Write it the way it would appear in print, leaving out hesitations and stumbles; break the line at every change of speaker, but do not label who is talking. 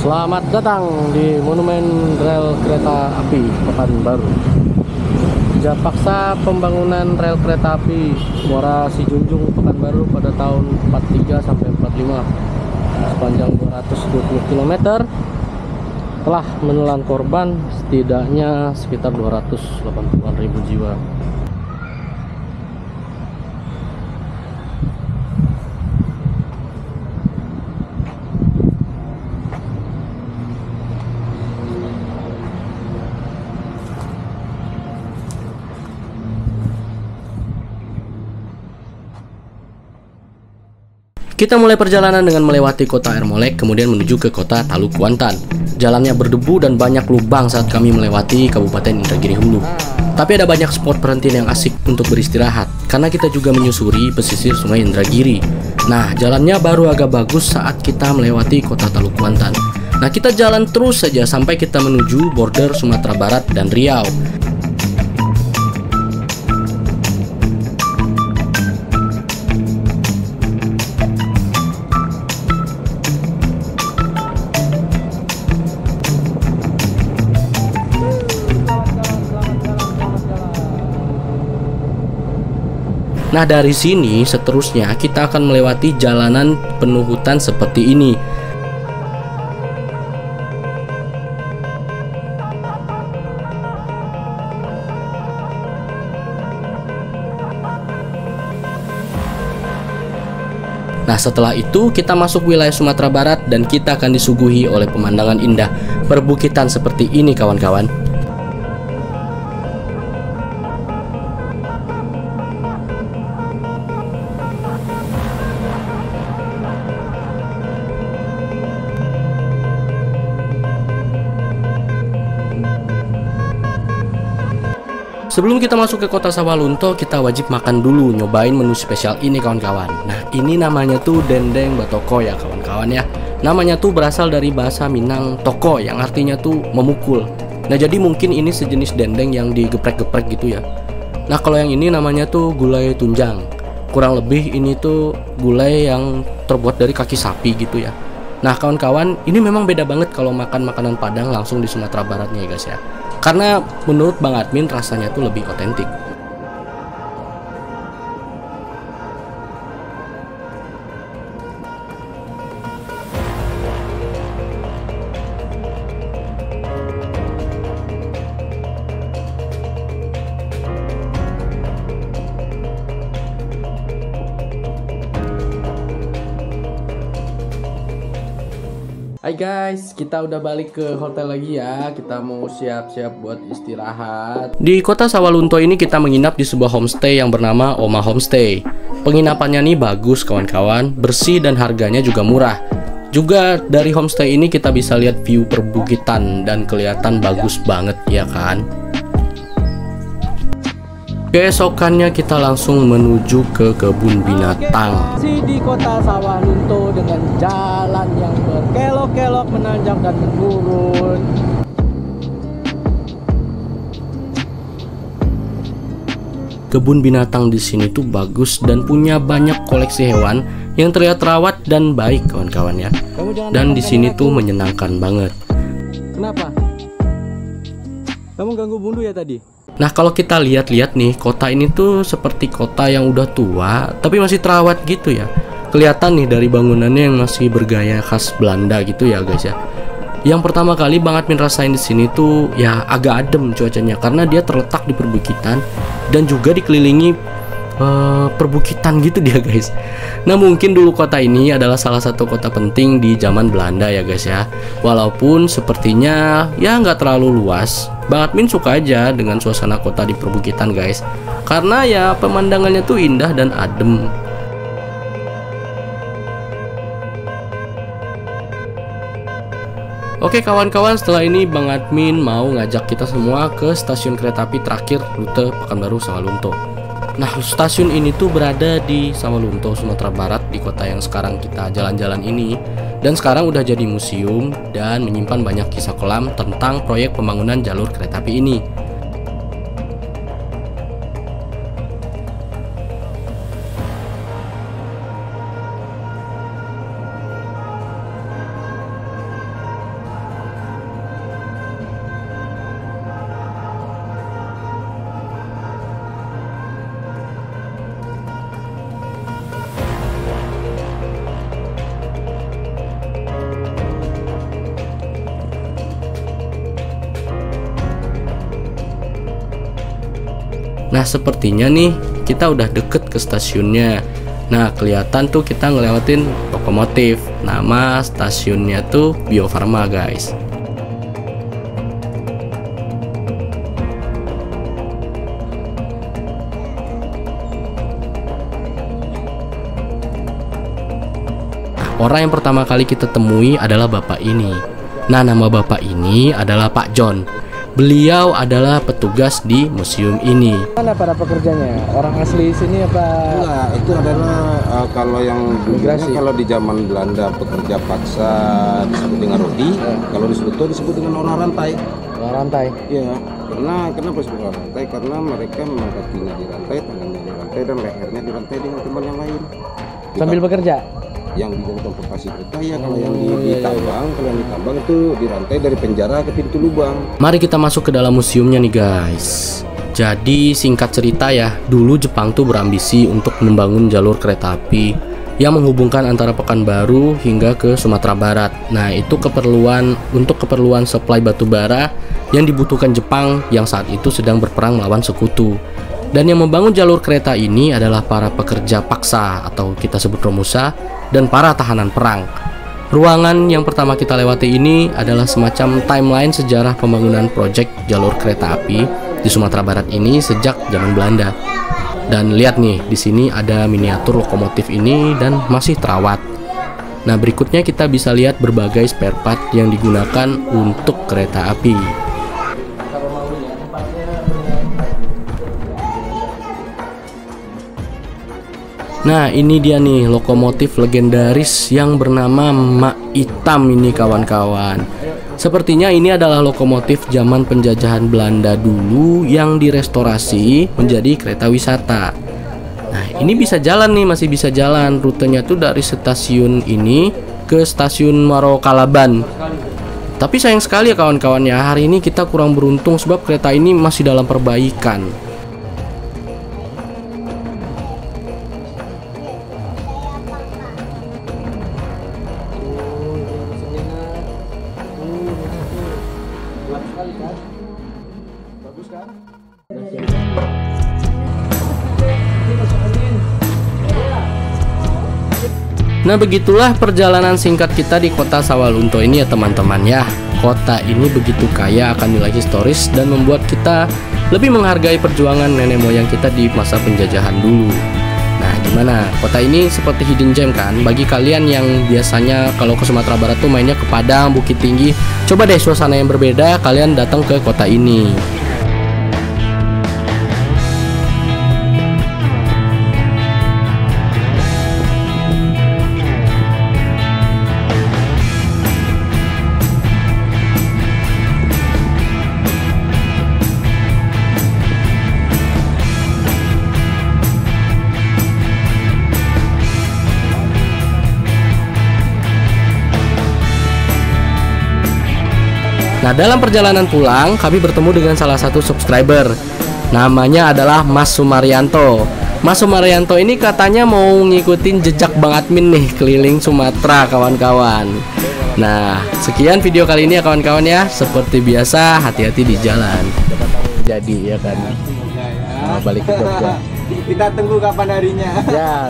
Selamat datang di Monumen Rel Kereta Api Pekanbaru. Kerja paksa pembangunan rel kereta api Muara Sijunjung Pekanbaru pada tahun 43 sampai 45 sepanjang 220 km telah menelan korban setidaknya sekitar 280.000 jiwa. Kita mulai perjalanan dengan melewati kota Ermolek, kemudian menuju ke kota Talu Kuantan. Jalannya berdebu dan banyak lubang saat kami melewati Kabupaten Indragiri Hulu. Tapi ada banyak spot perhentian yang asik untuk beristirahat, karena kita juga menyusuri pesisir Sungai Indragiri. Nah, jalannya baru agak bagus saat kita melewati kota Talu Kuantan. Nah, kita jalan terus saja sampai kita menuju border Sumatera Barat dan Riau. Nah, dari sini seterusnya kita akan melewati jalanan penuh hutan seperti ini. Nah, setelah itu kita masuk wilayah Sumatera Barat dan kita akan disuguhi oleh pemandangan indah perbukitan seperti ini, kawan-kawan. Sebelum kita masuk ke kota Sawalunto, kita wajib makan dulu, nyobain menu spesial ini, kawan-kawan. Nah, ini namanya tuh dendeng batoko ya, kawan-kawan ya. Namanya tuh berasal dari bahasa Minang toko yang artinya tuh memukul. Nah, jadi mungkin ini sejenis dendeng yang digeprek-geprek gitu ya. Nah, kalau yang ini namanya tuh gulai tunjang. Kurang lebih ini tuh gulai yang terbuat dari kaki sapi gitu ya. Nah, kawan-kawan, ini memang beda banget kalau makan makanan Padang langsung di Sumatera Baratnya ya guys ya. Karena menurut Bang Admin rasanya tuh lebih otentik. Hai guys, kita udah balik ke hotel lagi ya. Kita mau siap-siap buat istirahat. Di kota Sawalunto ini kita menginap di sebuah homestay yang bernama Oma Homestay. Penginapannya nih bagus kawan-kawan, bersih dan harganya juga murah. Juga dari homestay ini kita bisa lihat view perbukitan dan kelihatan bagus banget ya kan. Keesokannya kita langsung menuju ke kebun binatang. Di kota Sawalunto dengan jalan yang berkelok-kelok menanjak dan menurun. Kebun binatang di sini tuh bagus dan punya banyak koleksi hewan yang terlihat rawat dan baik, kawan-kawan ya. Dan di sini tuh menyenangkan banget. Kenapa? Kamu ganggu Bundu ya tadi? Nah, kalau kita lihat-lihat nih, kota ini tuh seperti kota yang udah tua tapi masih terawat gitu ya. Kelihatan nih dari bangunannya yang masih bergaya khas Belanda gitu ya guys ya. Yang pertama kali Bang Admin rasain di sini tuh ya agak adem cuacanya karena dia terletak di perbukitan dan juga dikelilingi perbukitan gitu dia guys. Nah, mungkin dulu kota ini adalah salah satu kota penting di zaman Belanda ya guys ya. Walaupun sepertinya ya nggak terlalu luas, Bang Admin suka aja dengan suasana kota di perbukitan guys. Karena ya pemandangannya tuh indah dan adem. Oke kawan-kawan, setelah ini Bang Admin mau ngajak kita semua ke stasiun kereta api terakhir rute Pekanbaru Sawalunto. Nah, stasiun ini tuh berada di Sawalunto, Sumatera Barat, di kota yang sekarang kita jalan-jalan ini. Dan sekarang udah jadi museum dan menyimpan banyak kisah kelam tentang proyek pembangunan jalur kereta api ini. Nah, sepertinya nih kita udah deket ke stasiunnya. Nah, kelihatan tuh kita ngelewatin lokomotif. Nama stasiunnya tuh Bio Farma, guys. Orang yang pertama kali kita temui adalah bapak ini. Nah, nama bapak ini adalah Pak John. Beliau adalah petugas di museum ini.
Mana para pekerjanya? Orang asli sini apa?
Enggak, itu adalah kalau yang
Migrasi.
kalau di zaman Belanda pekerja paksa disebut dengan rodi, kalau di Sekutu disebut dengan orang rantai.
Orang rantai.
Iya, kenapa disebut orang rantai? Karena mereka memang kakinya di rantai, tangannya di rantai, dan lehernya di rantai dengan teman yang lain.
Sambil bekerja.
Yang di transportasi kereta ya, kalau yang ditambang itu dirantai dari penjara ke pintu lubang.
Mari kita masuk ke dalam museumnya nih, guys. Jadi singkat cerita ya, dulu Jepang tuh berambisi untuk membangun jalur kereta api yang menghubungkan antara Pekanbaru hingga ke Sumatera Barat. Nah, itu untuk keperluan supply batu bara yang dibutuhkan Jepang yang saat itu sedang berperang melawan Sekutu. Dan yang membangun jalur kereta ini adalah para pekerja paksa atau kita sebut romusa dan para tahanan perang. Ruangan yang pertama kita lewati ini adalah semacam timeline sejarah pembangunan proyek jalur kereta api di Sumatera Barat ini sejak zaman Belanda. Dan lihat nih, di sini ada miniatur lokomotif ini dan masih terawat. Nah, berikutnya kita bisa lihat berbagai spare part yang digunakan untuk kereta api. Nah, ini dia nih lokomotif legendaris yang bernama Mak Itam ini, kawan-kawan. Sepertinya ini adalah lokomotif zaman penjajahan Belanda dulu yang direstorasi menjadi kereta wisata. Nah, ini bisa jalan nih, masih bisa jalan. Rutenya tuh dari stasiun ini ke stasiun Muaro Kalaban. Tapi sayang sekali ya kawan-kawan ya, hari ini kita kurang beruntung sebab kereta ini masih dalam perbaikan. Nah, begitulah perjalanan singkat kita di kota Sawalunto ini ya teman-teman ya. Kota ini begitu kaya akan nilai historis dan membuat kita lebih menghargai perjuangan nenek moyang kita di masa penjajahan dulu. Nah, gimana? Kota ini seperti hidden gem kan? Bagi kalian yang biasanya kalau ke Sumatera Barat tuh mainnya ke Padang, Bukit Tinggi, coba deh suasana yang berbeda, kalian datang ke kota ini. Nah, dalam perjalanan pulang, kami bertemu dengan salah satu subscriber. Namanya adalah Mas Sumaryanto. Mas Sumaryanto ini katanya mau ngikutin jejak Bang Admin nih keliling Sumatera, kawan-kawan. Nah, sekian video kali ini ya kawan-kawan ya. Seperti biasa, hati-hati di jalan. Jadi ya kan. Balik ke Jogja.
Kita tunggu kapan harinya.
Ya.